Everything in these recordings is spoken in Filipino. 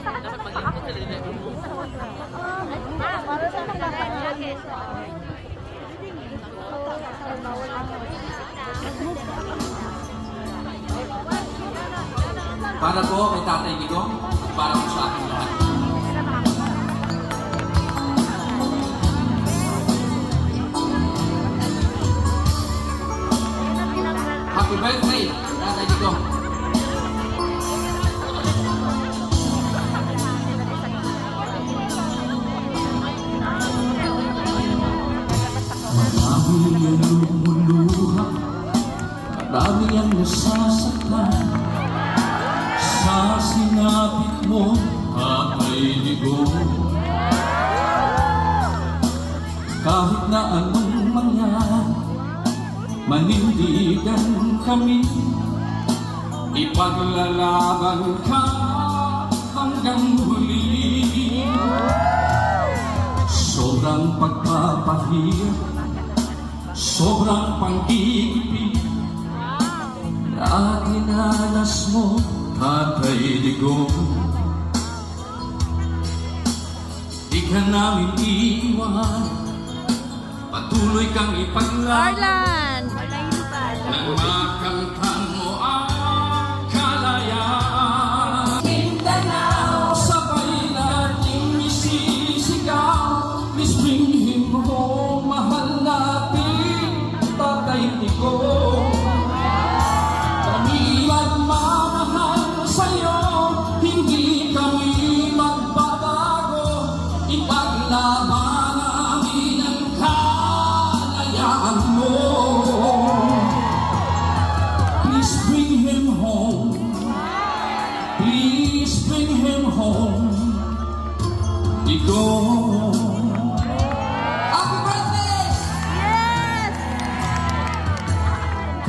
Dapat maglingkod sila din. Para po kay Tatay Digong, para po sa ating lahat. Happy birthday, Tatay Digong. Marami ang lumuluha, marami ang nasasaktan sa sinapit mo, Tatay Digong. Kahit na anong mangyari, manindigan kami, ipaglalaban ka hanggang huli. Sobrang pagpapahirap, sobrang pag-ibig na dinanas mo, Tatay Digong. Di ka namin iiwan, patuloy kang ipaglaban nang makamtan mo ang kalayaan. Mindanao, sabay nating isisigaw, Please bring him home, mahal natin Tatay Digong. Kami magmamahal sa'yo, hindi kami magbabago, ipaglaban namin ang kalayaan mo. Please bring him home, please bring him home, Digong. Happy birthday!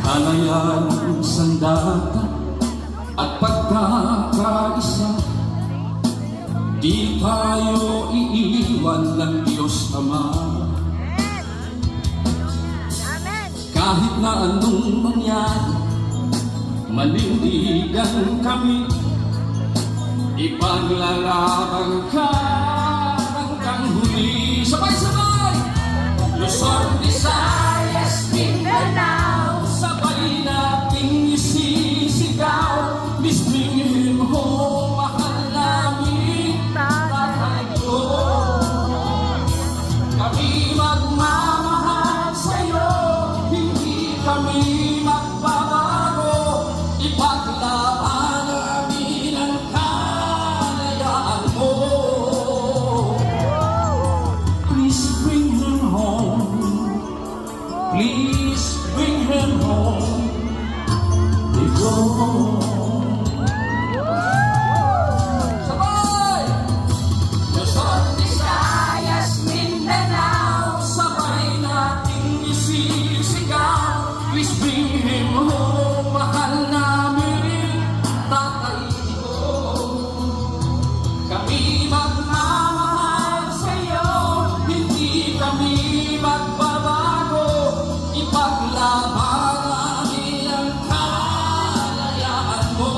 Kalayaan ng sandata at pagkakaisa, di tayo iiwan ng Diyos Ama. Kahit na anong mangyari, manindigan kami, ipaglalaban ka hanggang huli. Sabay-sabay! Luzon, Visayas, Mindanao, sabay nating isisigaw, Please bring him home, mahal namin Tatay Digong. Kami magmamahal sa'yo, hindi kami magbabago, ipaglaban namin ang kalayaan mo. Please bring him home, please bring him home, Digong. Sabay! Luzon, Visayas, Mindanao, sabay nating isisigaw, Please bring him home, mahal namin Tatay Digong. Kami magmamahal sa'yo, hindi kami magbabago, ipaglaban namin ang kalayaan mo.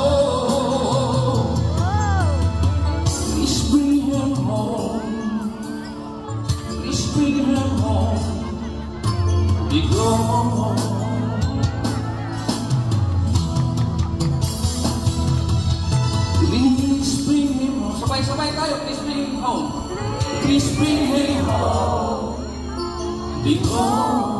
Please bring him home, please bring him home, Digong. Please bring him home. Sabay-sabay tayo. Please bring him home. Please bring him home, Digong.